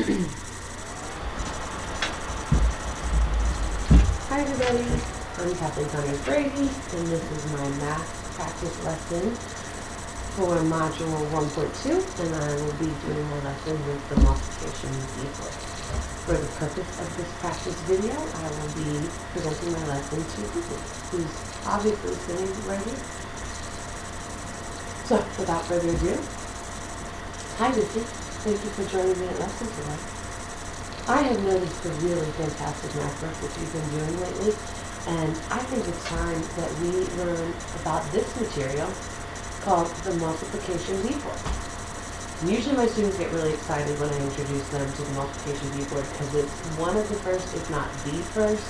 Hi everybody, I'm Connors-Brady, and this is my math practice lesson for module 1.2, and I will be doing my lesson with the multiplication beadboard. For the purpose of this practice video, I will be presenting my lesson to Lucy, who's obviously sitting right here. So, without further ado, hi Lucy, thank you for joining me at lesson today. I have noticed the really fantastic math work that you've been doing lately, and I think it's time that we learn about this material called the multiplication beadboard. Usually my students get really excited when I introduce them to the multiplication beadboard because it's one of the first, if not the first,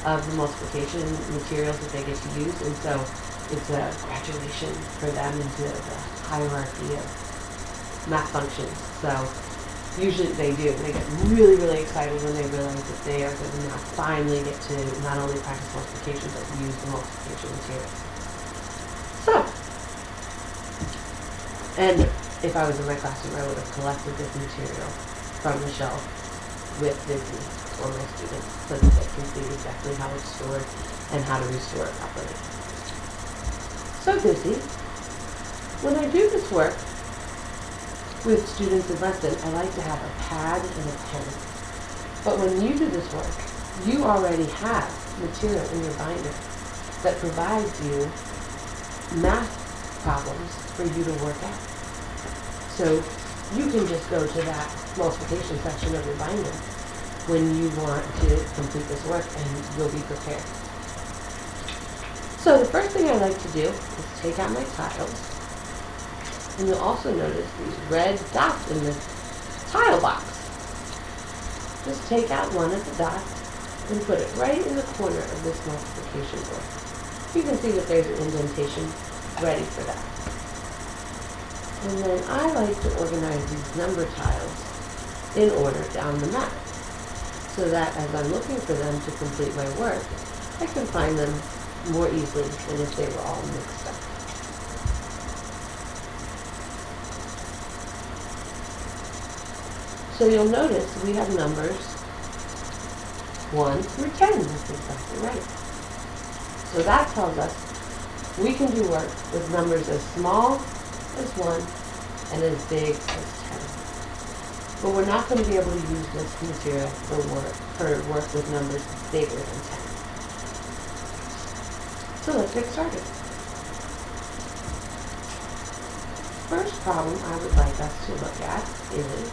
of the multiplication materials that they get to use, and so it's a graduation for them into the hierarchy of math functions. So usually they do. They get really, really excited when they realize that they are going to now finally get to not only practice multiplication, but use the multiplication material. So, and if I was in my classroom, I would have collected this material from the shelf with Disney for my students so that they can see exactly how it's stored and how to restore it properly. So Disney, when I do this work with students in lesson, I like to have a pad and a pen. But when you do this work, you already have material in your binder that provides you math problems for you to work out. So you can just go to that multiplication section of your binder when you want to complete this work and you'll be prepared. So the first thing I like to do is take out my tiles. And you'll also notice these red dots in this tile box. Just take out one of the dots and put it right in the corner of this multiplication board. You can see that there's an indentation ready for that. And then I like to organize these number tiles in order down the map, so that as I'm looking for them to complete my work, I can find them more easily than if they were all mixed up. So you'll notice we have numbers 1 through 10. That's exactly right. So that tells us we can do work with numbers as small as 1 and as big as 10. But we're not going to be able to use this material for work with numbers bigger than 10. So let's get started. First problem I would like us to look at is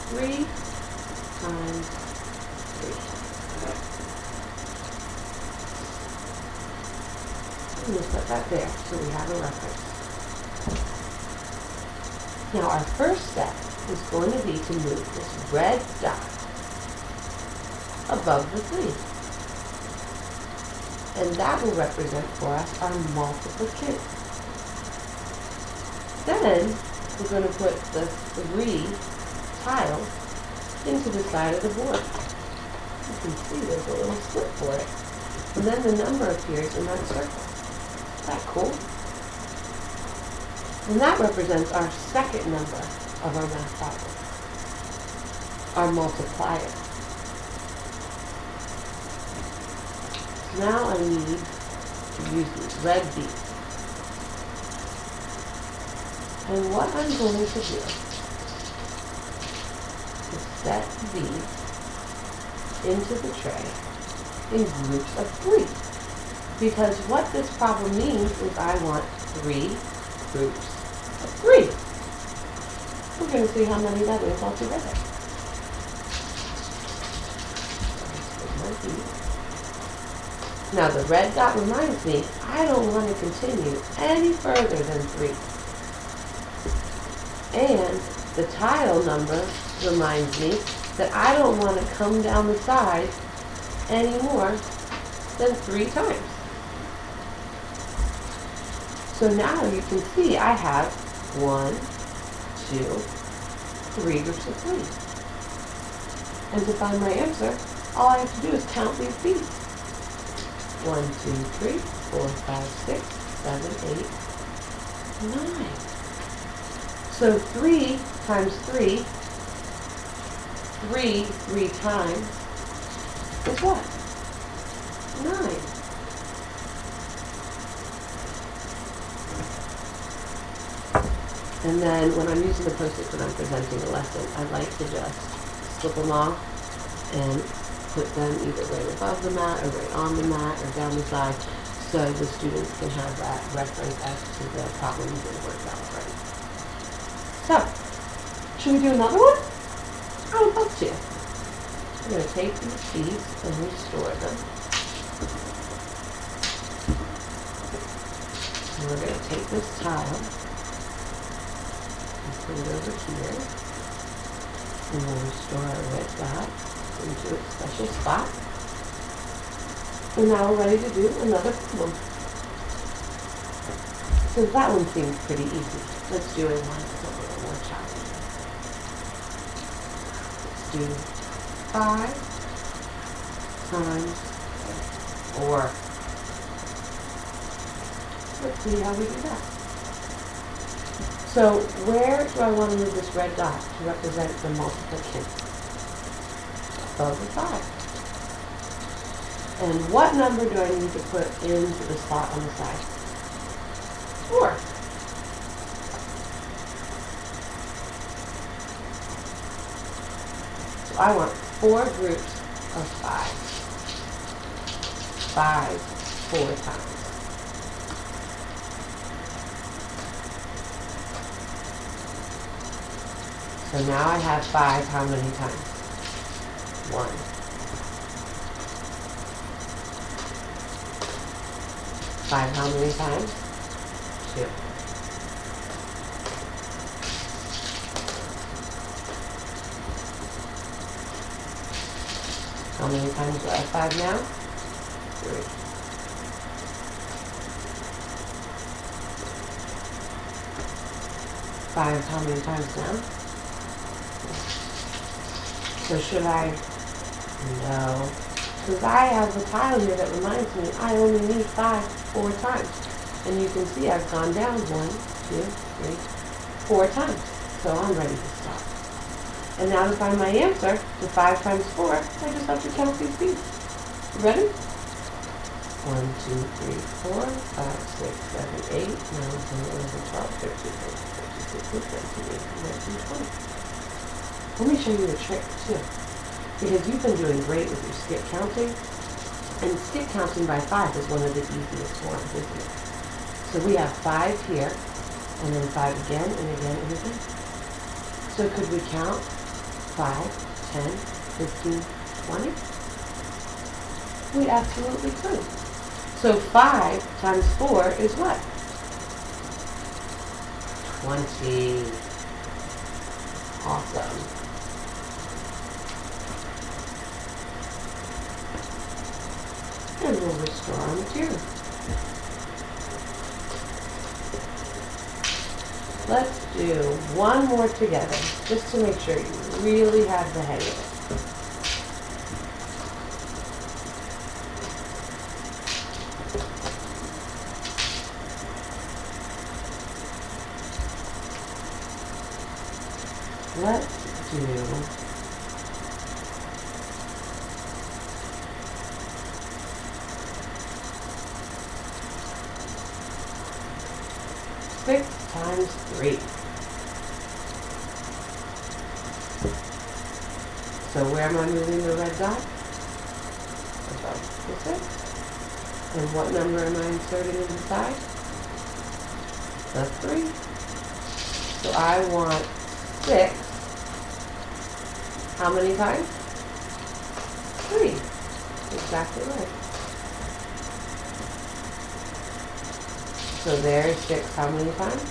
3 times 3. I'm going to put that there so we have a reference. Now our first step is going to be to move this red dot above the 3. And that will represent for us our multiplicand. Then we're going to put the 3 tile into the side of the board. You can see there's a little slit for it. And then the number appears in that circle. Isn't that cool? And that represents our second number of our math problem, our multiplier. Now I need to use these red beads. And what I'm going to do set these into the tray in groups of 3. Because what this problem means is I want 3 groups of 3. We're going to see how many that is altogether. Now the red dot reminds me I don't want to continue any further than 3. And the tile number reminds me that I don't want to come down the side any more than 3 times. So now you can see I have 1, 2, 3 groups of 3. And to find my answer, all I have to do is count these beads. 1, 2, 3, 4, 5, 6, 7, 8, 9. So 3 times 3, 3 times is what? 9. And then when I'm using the Post-its when I'm presenting a lesson, I like to just slip them off and put them either right above the mat or right on the mat or down the side so the students can have that reference as to the problems they worked out already. So, should we do another one? I would love to. We're going to take these sheets and restore them. And we're going to take this tile and put it over here. And we'll restore our red dot into its special spot. And now we're ready to do another problem. So that one seems pretty easy. Let's do one that's a little more challenging. Let's do 5 times 4. Let's see how we do that. So where do I want to move this red dot to represent the multiplication? Above the 5. And what number do I need to put into the spot on the side? 4. So I want 4 groups of 5. 5 4 times. So now I have 5 how many times? 1. 5 how many times? 2. How many times do I have 5 now? 3. 5 how many times now? So should I? No. Because I have a tile here that reminds me I only need 5 4 times. And you can see I've gone down 1, 2, 3, 4 times. So I'm ready to stop. And now to find my answer to 5 times 4, I just have to count these beads. Ready? 1, 2, 3, 4, 5, 6, 7, 8, 9, 10, 11, 12, 13, 14, 15, 16, 17, 18, 19, 20. Let me show you a trick too. Because you've been doing great with your skip counting. And skip counting by 5 is one of the easiest ones, isn't it? So we have 5 here, and then 5 again, and again, and again. So could we count 5, 10, 15, 20? We absolutely could. So 5 times 4 is what? 20. Awesome. And we'll restore our material. Let's do one more together, just to make sure you really have the hang of it. Let's do 6 times 3. So where am I moving the red dot? Above the 6. And what number am I inserting inside? The 3. So I want 6. How many times? 3. Exactly right. So there's 6 how many times?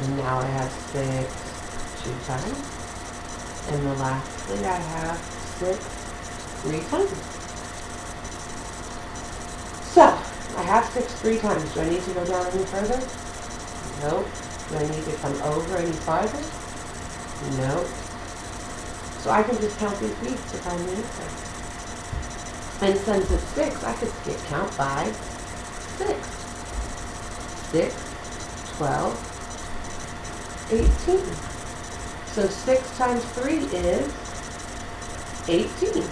And now I have 6 2 times. And then lastly I have 6 3 times. So, I have 6 3 times. Do I need to go down any further? Nope. Do I need to come over any farther? Nope. So I can just count these beads to find the answer. And since it's 6, I could skip count by 6. 6, 12, 18. So 6 times 3 is 18.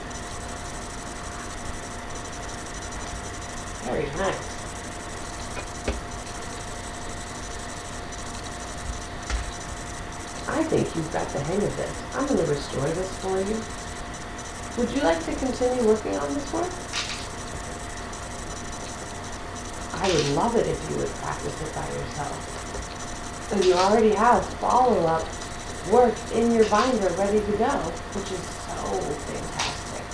Very nice. I think you've got the hang of this. I'm going to restore this for you. Would you like to continue working on this work? I would love it if you would practice it by yourself. And you already have follow-up work in your binder ready to go, which is so fantastic.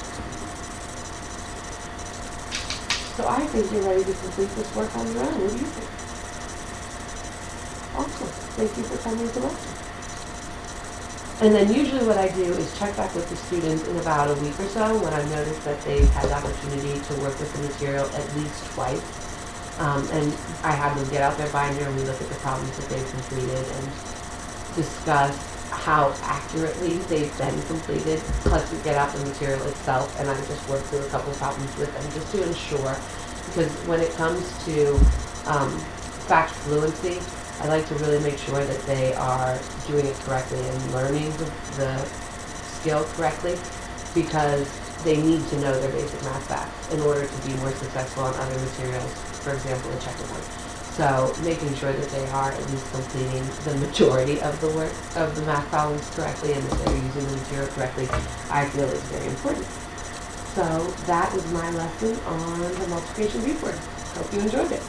So I think you're ready to complete this work on your own. What do you think? Awesome. Thank you for coming to lesson. And then usually what I do is check back with the students in about a week or so when I've noticed that they've had the opportunity to work with the material at least twice. And I have them get out their binder and we look at the problems that they've completed and discuss how accurately they've been completed. Plus we get out the material itself and I just work through a couple of problems with them just to ensure, because when it comes to fact fluency, I like to really make sure that they are doing it correctly and learning the skill correctly, because they need to know their basic math facts in order to be more successful on other materials, for example, the checkerboard. So making sure that they are at least completing the majority of the work, of the math problems correctly, and that they're using the material correctly, I feel is very important. So that is my lesson on the multiplication beadboard. Hope you enjoyed it.